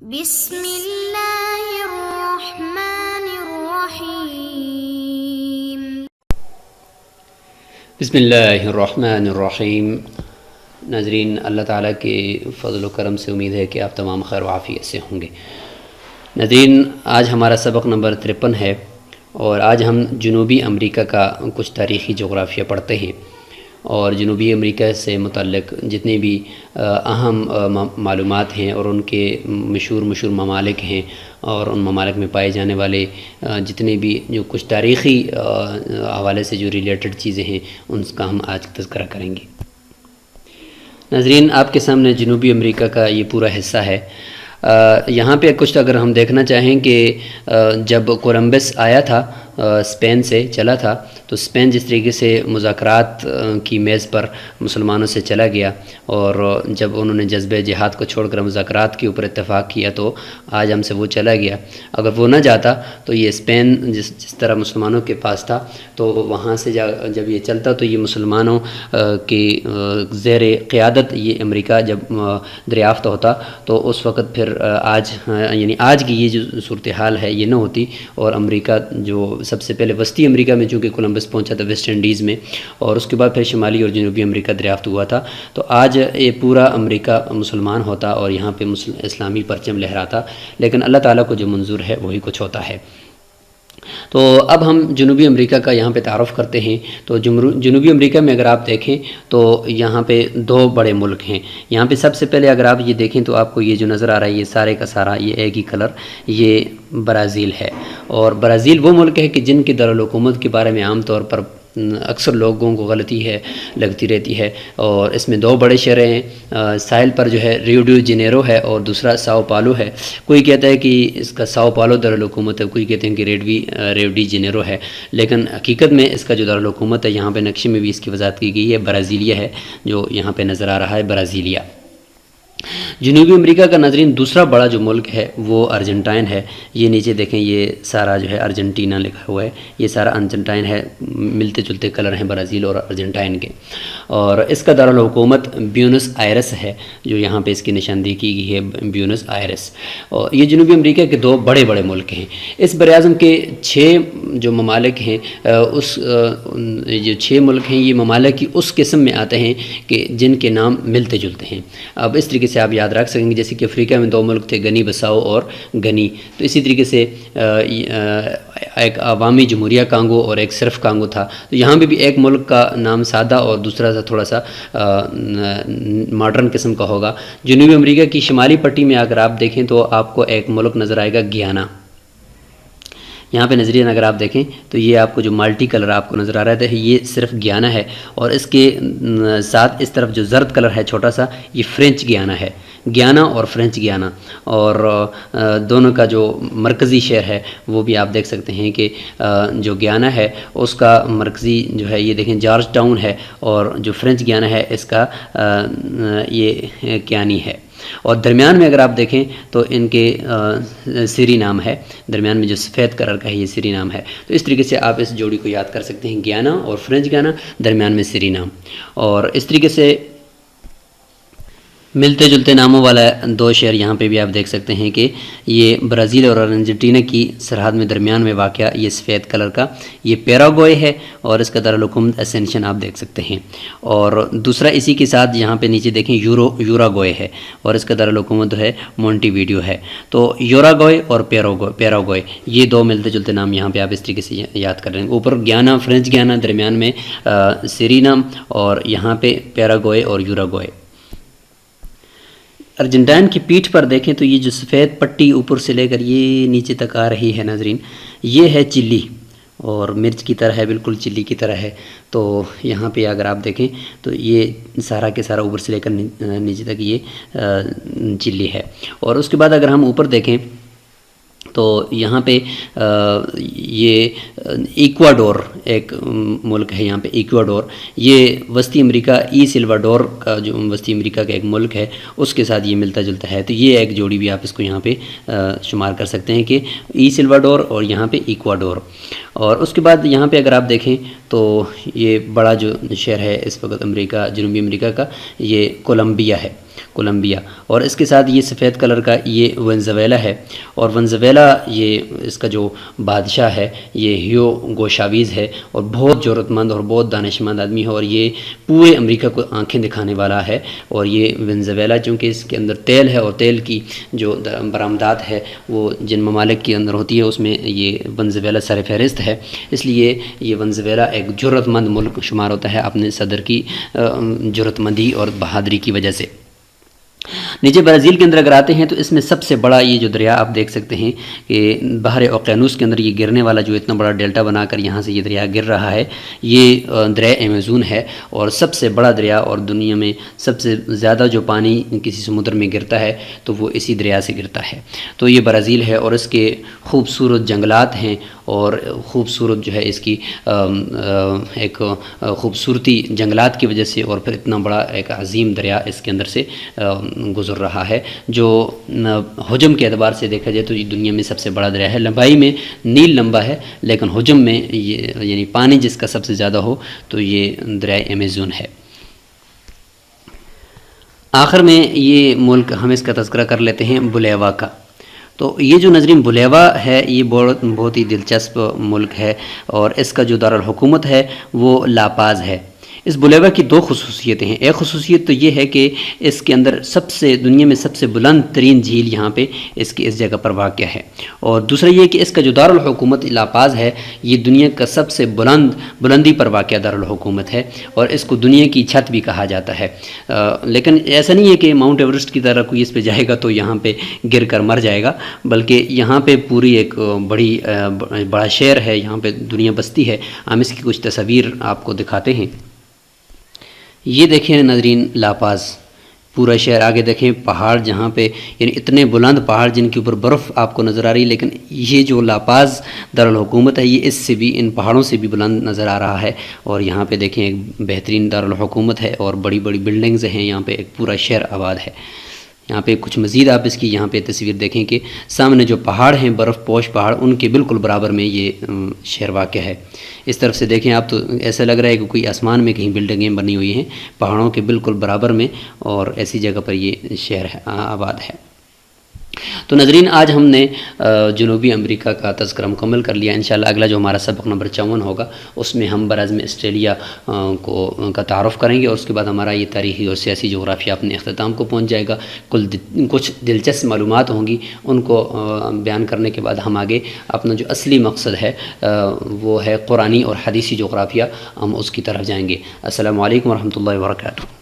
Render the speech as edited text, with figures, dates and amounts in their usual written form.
بسم اللہ الرحمن الرحیم۔ بسم اللہ الرحمن الرحیم۔ ناظرین، اللہ تعالیٰ کے فضل و کرم سے امید ہے کہ آپ تمام خیر و عافیت سے ہوں گے۔ ناظرین، آج ہمارا سبق نمبر 53 ہے اور آج ہم جنوبی امریکہ کا کچھ تاریخی جغرافیہ پڑھتے ہیں اور جنوبی امریکہ سے متعلق جتنے بھی اہم معلومات ہیں اور ان کے مشہور ممالک ہیں اور ان ممالک میں پائے جانے والے جتنے بھی جو کچھ تاریخی حوالے سے جو ریلیٹڈ چیزیں ہیں ان کا ہم آج تذکرہ کریں گے۔ ناظرین، آپ کے سامنے جنوبی امریکہ کا یہ پورا حصہ ہے۔ یہاں پہ کچھ اگر ہم دیکھنا چاہیں کہ جب کولمبس آیا تھا اسپین سے چلا تھا تو اسپین جس طریقے سے مذاکرات کی میز پر مسلمانوں سے چلا گیا اور جب انہوں نے جذبہ جہاد کو چھوڑ کر مذاکرات کے اوپر اتفاق کیا تو آج ہم سے وہ چلا گیا۔ اگر وہ نہ جاتا تو یہ اسپین جس طرح مسلمانوں کے پاس تھا تو وہاں سے جب یہ چلتا تو یہ مسلمانوں کی زیر قیادت یہ امریکہ جب دریافت ہوتا تو اس وقت پھر آج کی یہ جو صورتحال ہے یہ نہ ہوتی اور امریکہ جو سب سے پہلے وسطی امریکہ میں چونکہ کولمبس پہنچا تھا ویسٹ انڈیز میں اور اس کے بعد پھر شمالی اور جنوبی امریکہ دریافت ہوا تھا تو آج یہ پورا امریکہ مسلمان ہوتا اور یہاں پہ اسلامی پرچم لہراتا، لیکن اللہ تعالیٰ کو جو منظور ہے وہی کچھ ہوتا ہے۔ تو اب ہم جنوبی امریکہ کا یہاں پہ تعارف کرتے ہیں۔ تو جنوبی امریکہ میں اگر آپ دیکھیں تو یہاں پہ دو بڑے ملک ہیں۔ یہاں پہ سب سے پہلے اگر آپ یہ دیکھیں تو آپ کو یہ جو نظر آ رہا ہے یہ سارے کا سارا یہ ایک ہی کلر، یہ برازیل ہے اور برازیل وہ ملک ہے کہ جن کی دارالحکومت کے بارے میں عام طور پر اکثر لوگوں کو غلطی لگتی رہتی ہے اور اس میں دو بڑے شہر ہیں۔ ساحل پر جو ہے ریو ڈی جنیرو ہے اور دوسرا ساؤ پالو ہے۔ کوئی کہتا ہے کہ اس کا ساؤ پالو دارالحکومت ہے، کوئی کہتے ہیں کہ ریو ڈی جنیرو ہے، لیکن حقیقت میں اس کا جو دارالحکومت ہے یہاں پہ نقشے میں بھی اس کی وضاحت کی گئی ہے، برازیلیا ہے جو یہاں پہ نظر آ رہا ہے، برازیلیا۔ جنوبی امریکہ کا ناظرین دوسرا بڑا جو ملک ہے وہ ارجنٹائن ہے۔ یہ نیچے دیکھیں یہ سارا جو ہے ارجنٹینا لکھا ہوا ہے، یہ سارا ارجنٹائن ہے، ملتے جلتے کلر ہیں برازیل اور ارجنٹائن کے، اور اس کا دارالحکومت بیونس آئرس ہے جو یہاں پہ اس کی نشاندہی کی گئی ہے، بیونس آئرس۔ اور یہ جنوبی امریکہ کے دو بڑے ملک ہیں۔ اس براعظم کے 6 جو ممالک ہیں جو 6 ملک ہیں یہ ممالک کی اس قسم میں آتے ہیں کہ جن کے نام ملتے جلتے ہیں۔ اب اس طریقے سے آپ یاد رکھ سکیں گے جیسے کہ افریقہ میں 2 ملک تھے، گنی بساؤ اور گنی، تو اسی طریقے سے ایک عوامی جمہوریہ کانگو اور ایک صرف کانگو تھا۔ تو یہاں بھی ایک ملک کا نام سادہ اور دوسرا سا تھوڑا سا ماڈرن قسم کا ہوگا۔ جنوبی امریکہ کی شمالی پٹی میں اگر آپ دیکھیں تو آپ کو ایک ملک نظر آئے گا گیانا۔ یہاں پہ نظرین اگر آپ دیکھیں تو یہ آپ کو جو مالٹی کلر آپ کو نظر آ رہا ہے یہ صرف گیانا ہے، اور اس کے ساتھ اس طرف جو زرد کلر ہے چھوٹا سا یہ فرینچ گیانا ہے، گیانا اور فرینچ گیانا، اور دونوں کا جو مرکزی شہر ہے وہ بھی آپ دیکھ سکتے ہیں کہ جو گیانا ہے اس کا مرکزی جو ہے یہ دیکھیں جارج ٹاؤن ہے، اور جو فرینچ گیانا ہے اس کا یہ کیانی ہے، اور درمیان میں اگر آپ دیکھیں تو ان کے سری نام ہے، درمیان میں جو سفید کلر کا ہے یہ سری نام ہے۔ تو اس طریقے سے آپ اس جوڑی کو یاد کر سکتے ہیں، گیانا اور فرینچ گیانا، درمیان میں سری نام، اور اس طریقے سے ملتے جلتے ناموں والا 2 شہر یہاں پہ بھی آپ دیکھ سکتے ہیں کہ یہ برازیل اور ارجنٹینا کی سرحد میں درمیان میں واقع یہ سفید کلر کا یہ پیراگوئے ہے، اور اس کا دارالحکومت اسینشن آپ دیکھ سکتے ہیں، اور دوسرا اسی کے ساتھ یہاں پہ نیچے دیکھیں یوراگوئے ہے، اور اس کا دارالحکومت ہے مونٹی ویڈیو ہے۔ تو یوراگوئے اور پیراگوئے یہ 2 ملتے جلتے نام یہاں پہ آپ اس طریقے سے یاد کر رہے ہیں، اوپر گیانا فرینچ گیانا، درمیان میں سرینام، اور یہاں پہ پیراگوئے اور یوراگوئے۔ ارجنٹائن کی پیٹھ پر دیکھیں تو یہ جو سفید پٹی اوپر سے لے کر یہ نیچے تک آ رہی ہے ناظرین، یہ ہے چلی، اور مرچ کی طرح ہے، بالکل چلی کی طرح ہے۔ تو یہاں پہ اگر آپ دیکھیں تو یہ سارا کے سارا اوپر سے لے کر نیچے تک یہ چلی ہے، اور اس کے بعد اگر ہم اوپر دیکھیں تو یہاں پہ یہ ایکواڈور ایک ملک ہے، یہاں پہ ایکواڈور یہ وسطی امریکہ ای سلواڈور کا جو وسطی امریکہ کا ایک ملک ہے اس کے ساتھ یہ ملتا جلتا ہے، تو یہ ایک جوڑی بھی آپ اس کو یہاں پہ شمار کر سکتے ہیں کہ ای سلواڈور اور یہاں پہ ایکواڈور۔ اور اس کے بعد یہاں پہ اگر آپ دیکھیں تو یہ بڑا جو شہر ہے اس وقت امریکہ جنوبی امریکہ کا یہ کولمبیا ہے۔ کولمبیا، اور اس کے ساتھ یہ سفید کلر کا یہ وینزویلا ہے، اور وینزویلا یہ اس کا جو بادشاہ ہے یہ ہیوگو شاویز ہے، اور بہت ضرورت مند اور بہت دانش مند آدمی ہے، اور یہ پورے امریکہ کو آنکھیں دکھانے والا ہے۔ اور یہ وینزویلا چونکہ اس کے اندر تیل ہے، اور تیل کی جو برآمدات ہے وہ جن ممالک کے اندر ہوتی ہے اس میں یہ وینزویلا سر فہرست ہے، اس لیے یہ وینزویلا ایک جرأت مند ملک شمار ہوتا ہے اپنے صدر کی جرأت مندی اور بہادری کی وجہ سے۔ نیچے برازیل کے اندر اگر آتے ہیں تو اس میں سب سے بڑا یہ جو دریا آپ دیکھ سکتے ہیں کہ بحر اوقیانوس کے اندر یہ گرنے والا جو اتنا بڑا ڈیلٹا بنا کر یہاں سے یہ دریا گر رہا ہے، یہ دریا ایمیزون ہے، اور سب سے بڑا دریا، اور دنیا میں سب سے زیادہ جو پانی کسی سمندر میں گرتا ہے تو وہ اسی دریا سے گرتا ہے۔ تو یہ برازیل ہے، اور اس کے خوبصورت جنگلات ہیں، اور خوبصورت جو ہے اس کی ایک خوبصورتی جنگلات کی وجہ سے، اور پھر اتنا بڑا ایک عظیم دریا اس کے اندر سے گزر رہا ہے، جو حجم کے اعتبار سے دیکھا جائے تو یہ دنیا میں سب سے بڑا دریا ہے۔ لمبائی میں نیل لمبا ہے، لیکن حجم میں یہ یعنی پانی جس کا سب سے زیادہ ہو تو یہ دریا ایمیزون ہے۔ آخر میں یہ ملک ہم اس کا تذکرہ کر لیتے ہیں بولیوا کا۔ تو یہ جو ناظرین بولیوا ہے یہ بہت ہی دلچسپ ملک ہے، اور اس کا جو دارالحکومت ہے وہ لاپاز ہے۔ اس بولیوا کی دو خصوصیتیں ہیں۔ ایک خصوصیت تو یہ ہے کہ اس کے اندر دنیا میں سب سے بلند ترین جھیل یہاں پہ اس جگہ پر واقع ہے، اور دوسرا یہ کہ اس کا جو دارالحکومت لاپاز ہے یہ دنیا کا سب سے بلندی پر واقع دارالحکومت ہے، اور اس کو دنیا کی چھت بھی کہا جاتا ہے۔ لیکن ایسا نہیں ہے کہ ماؤنٹ ایورسٹ کی طرح کوئی اس پہ جائے گا تو یہاں پہ گر کر مر جائے گا، بلکہ یہاں پہ پوری ایک بڑا شہر ہے، یہاں پہ دنیا بستی ہے۔ ہم اس کی کچھ تصاویر آپ کو دکھاتے ہیں۔ یہ دیکھیں ناظرین لاپاز پورا شہر، آگے دیکھیں پہاڑ جہاں پہ یعنی اتنے بلند پہاڑ جن کے اوپر برف آپ کو نظر آ رہی ہے، لیکن یہ جو لاپاز دارالحکومت ہے یہ اس سے بھی ان پہاڑوں سے بھی بلند نظر آ رہا ہے، اور یہاں پہ دیکھیں ایک بہترین دارالحکومت ہے، اور بڑی بڑی بلڈنگز ہیں، یہاں پہ ایک پورا شہر آباد ہے۔ یہاں پہ کچھ مزید آپ اس کی یہاں پہ تصویر دیکھیں کہ سامنے جو پہاڑ ہیں برف پوش پہاڑ ان کے بالکل برابر میں یہ شہر واقع ہے۔ اس طرف سے دیکھیں آپ تو ایسا لگ رہا ہے کہ کوئی آسمان میں کہیں بلڈنگیں بنی ہوئی ہیں پہاڑوں کے بالکل برابر میں، اور ایسی جگہ پر یہ شہر آباد ہے۔ تو ناظرین آج ہم نے جنوبی امریکہ کا تذکرہ مکمل کر لیا۔ انشاءاللہ اگلا جو ہمارا سبق نمبر 54 ہوگا اس میں ہم براعظم آسٹریلیا کا تعارف کریں گے، اور اس کے بعد ہمارا یہ تاریخی اور سیاسی جغرافیہ اپنے اختتام کو پہنچ جائے گا۔ کچھ دلچسپ معلومات ہوں گی، ان کو بیان کرنے کے بعد ہم آگے اپنا جو اصلی مقصد ہے وہ ہے قرآنی اور حدیثی جغرافیہ، ہم اس کی طرف جائیں گے۔ السلام علیکم ورحمۃ اللہ وبرکاتہ۔